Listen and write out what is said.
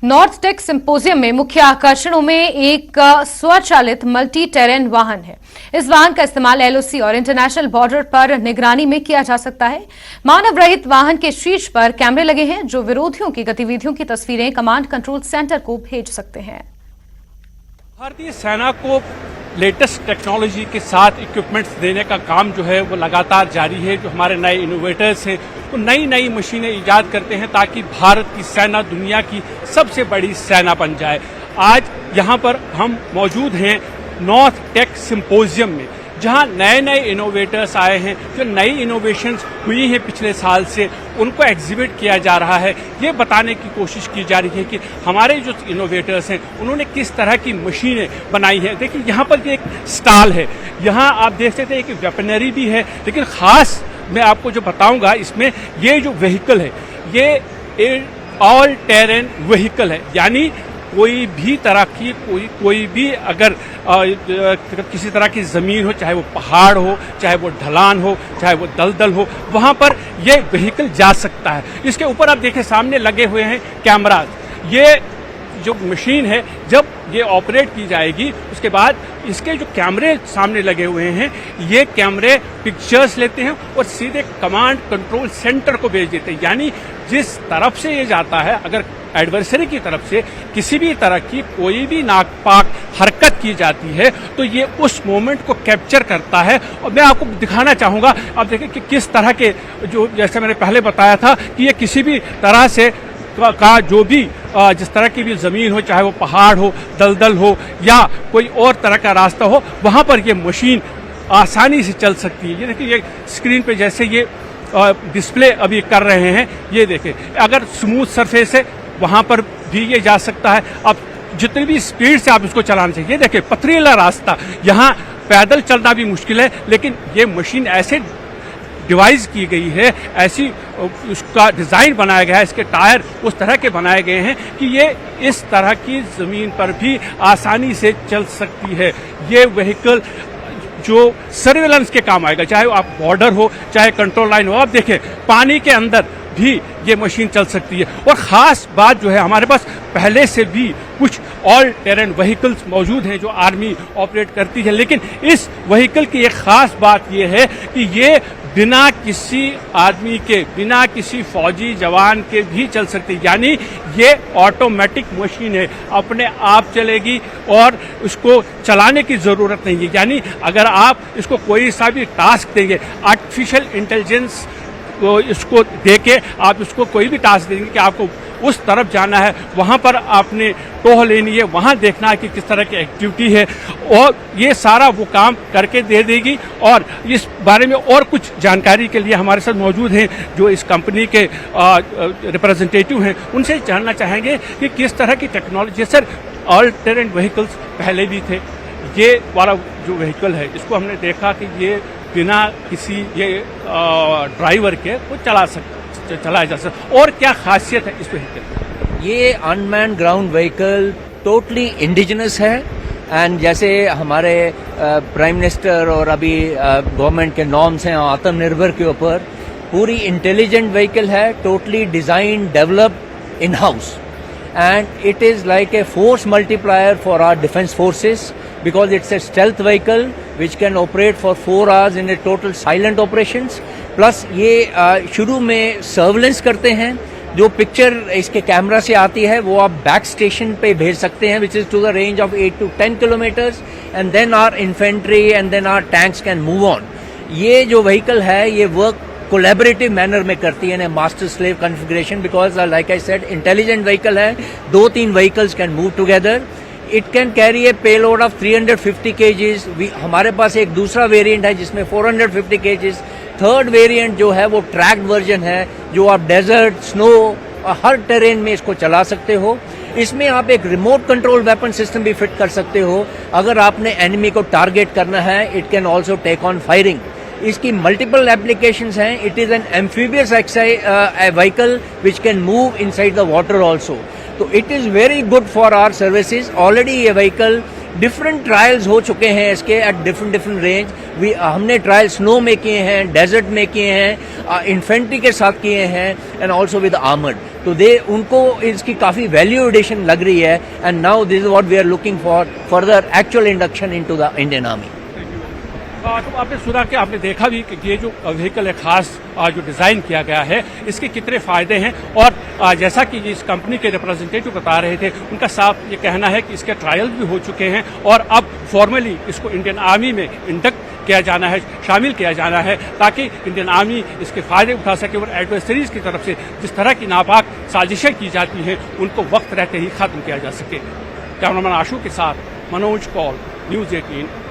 North take symposium में मुख्य आकर्षणों में एक स्वचालित मल्टी टेरेन वाहन है। इस वाहन का इस्तेमाल एलओसी और इंटरनेशनल बॉर्डर पर निगरानी में किया जा सकता है। मानव रहित वाहन के शीर्ष पर कैमरे लगे हैं जो विरोधियों की गतिविधियों की तस्वीरें कमांड कंट्रोल सेंटर को भेज सकते हैं। भारतीय सेना को लेटेस्ट टेक्नोलॉजी के साथ इक्विपमेंट्स देने का काम जो है वो लगातार जारी है। जो हमारे नए इनोवेटर्स हैं वो नई नई मशीनें ईजाद करते हैं ताकि भारत की सेना दुनिया की सबसे बड़ी सेना बन जाए। आज यहाँ पर हम मौजूद हैं नॉर्थ टेक सिंपोजियम में, जहाँ नए नए इनोवेटर्स आए हैं। जो नई इनोवेशंस हुई हैं पिछले साल से उनको एग्जिबिट किया जा रहा है। ये बताने की कोशिश की जा रही है कि हमारे जो इनोवेटर्स हैं उन्होंने किस तरह की मशीनें बनाई हैं। देखिए यहाँ पर ये एक स्टॉल है, यहाँ आप देख सकते हैं कि वेपनरी भी है, लेकिन खास मैं आपको जो बताऊंगा इसमें ये जो व्हीकल है ये ऑल टेरेन व्हीकल है। यानी कोई भी तरह की कोई भी अगर किसी तरह की जमीन हो, चाहे वो पहाड़ हो, चाहे वो ढलान हो, चाहे वो दलदल हो, वहां पर ये व्हीकल जा सकता है। इसके ऊपर आप देखिए सामने लगे हुए हैं कैमराज। ये जो मशीन है जब ये ऑपरेट की जाएगी उसके बाद इसके जो कैमरे सामने लगे हुए हैं ये कैमरे पिक्चर्स लेते हैं और सीधे कमांड कंट्रोल सेंटर को भेज देते हैं। यानी जिस तरफ से ये जाता है, अगर एडवर्सरी की तरफ से किसी भी तरह की कोई भी नापाक हरकत की जाती है तो ये उस मोमेंट को कैप्चर करता है। और मैं आपको दिखाना चाहूंगा, आप देखिए कि किस तरह के जो, जैसे मैंने पहले बताया था कि ये किसी भी तरह से का जो भी जिस तरह की भी जमीन हो, चाहे वो पहाड़ हो, दलदल हो या कोई और तरह का रास्ता हो, वहां पर ये मशीन आसानी से चल सकती है। ये देखिए ये स्क्रीन पे जैसे ये डिस्प्ले अभी कर रहे हैं, ये देखें अगर स्मूथ सरफेस है वहां पर भी ये जा सकता है। अब जितनी भी स्पीड से आप इसको चलाना चाहिए। ये देखें पथरीला रास्ता, यहाँ पैदल चलना भी मुश्किल है, लेकिन ये मशीन ऐसे डिवाइस की गई है, ऐसी उसका डिज़ाइन बनाया गया है, इसके टायर उस तरह के बनाए गए हैं कि ये इस तरह की ज़मीन पर भी आसानी से चल सकती है। ये व्हीकल जो सर्विलेंस के काम आएगा, चाहे आप बॉर्डर हो, चाहे कंट्रोल लाइन हो। आप देखें पानी के अंदर भी ये मशीन चल सकती है। और ख़ास बात जो है, हमारे पास पहले से भी कुछ ऑल टेरेन व्हीकल्स मौजूद हैं जो आर्मी ऑपरेट करती है, लेकिन इस व्हीकल की एक ख़ास बात ये है कि ये बिना किसी आदमी के, बिना किसी फौजी जवान के भी चल सकती है। यानी ये ऑटोमेटिक मशीन है, अपने आप चलेगी और उसको चलाने की ज़रूरत नहीं है। यानी अगर आप इसको कोई सा भी टास्क देंगे, आर्टिफिशियल इंटेलिजेंस को इसको देके आप इसको कोई भी टास्क देंगे कि आपको उस तरफ जाना है, वहाँ पर आपने टोह लेनी है, वहाँ देखना है कि किस तरह की एक्टिविटी है, और ये सारा वो काम करके दे देगी। और इस बारे में और कुछ जानकारी के लिए हमारे साथ मौजूद हैं जो इस कंपनी के रिप्रेजेंटेटिव हैं, उनसे जानना चाहेंगे कि किस तरह की technology. Sir, all terrain vehicles पहले भी थे, ये वाला जो व्हीकल है इसको हमने देखा कि ये बिना किसी ये ड्राइवर के वो चलाया जा सकता। और क्या खासियत है इस व्हीकल? ये unmanned ground vehicle totally indigenous है। एंड जैसे हमारे प्राइम मिनिस्टर और अभी गवर्नमेंट के नॉर्म्स हैं आत्मनिर्भर के ऊपर, पूरी इंटेलिजेंट व्हीकल है, totally design developed in house, and it is like a force multiplier for our defense forces because it's a stealth vehicle which can operate for 4 hours in a total silent operations. plus ये शुरू में surveillance करते हैं। जो picture इसके camera से आती है वो आप बैक स्टेशन पे भेज सकते हैं, which is to the range of 8 to 10 kilometers, and then our infantry and then our tanks can move on. ये जो व्हीकल है ये वर्क कोलैबोरेटिव मैनर में करती है, master slave configuration, because like I said intelligent vehicle है, 2-3 vehicles can move together. It can carry A payload of 350 kgs। हमारे पास एक दूसरा वेरिएंट है जिसमें 450 kgs। थर्ड वेरिएंट जो है वो ट्रैक्ड वर्जन है, जो आप डेजर्ट, स्नो, हर टेरेन में इसको चला सकते हो। इसमें आप एक रिमोट कंट्रोल वेपन सिस्टम भी फिट कर सकते हो। अगर आपने एनिमी को टारगेट करना है, it can also take on firing. इसकी मल्टीपल एप्लीकेशंस हैं। It is an amphibious vehicle which can move inside the water also. तो it is very good for our services. Already ये व्हीकल डिफरेंट ट्रायल्स हो चुके हैं इसके at different range. हमने trial snow में किए हैं, डेजर्ट में किए हैं, इन्फेंट्री के साथ किए हैं, एंड ऑल्सो विद आर्मर्ड। तो उनको इसकी काफी वैल्यू एडिशन लग रही है, and now this is what we are looking for further actual induction into the Indian army. तो आपने सुना कि आपने देखा भी कि ये जो व्हीकल है खास जो डिज़ाइन किया गया है इसके कितने फ़ायदे हैं, और जैसा कि इस कंपनी के रिप्रेजेंटेटिव बता रहे थे उनका साफ ये कहना है कि इसके ट्रायल भी हो चुके हैं और अब फॉर्मली इसको इंडियन आर्मी में इंडक्ट किया जाना है, शामिल किया जाना है, ताकि इंडियन आर्मी इसके फ़ायदे उठा सके और एडवर्सरीज की तरफ से जिस तरह की नापाक साजिशें की जाती हैं उनको वक्त रहते ही ख़त्म किया जा सके। कैमरामैन आशू के साथ मनोज कौल, न्यूज़ 18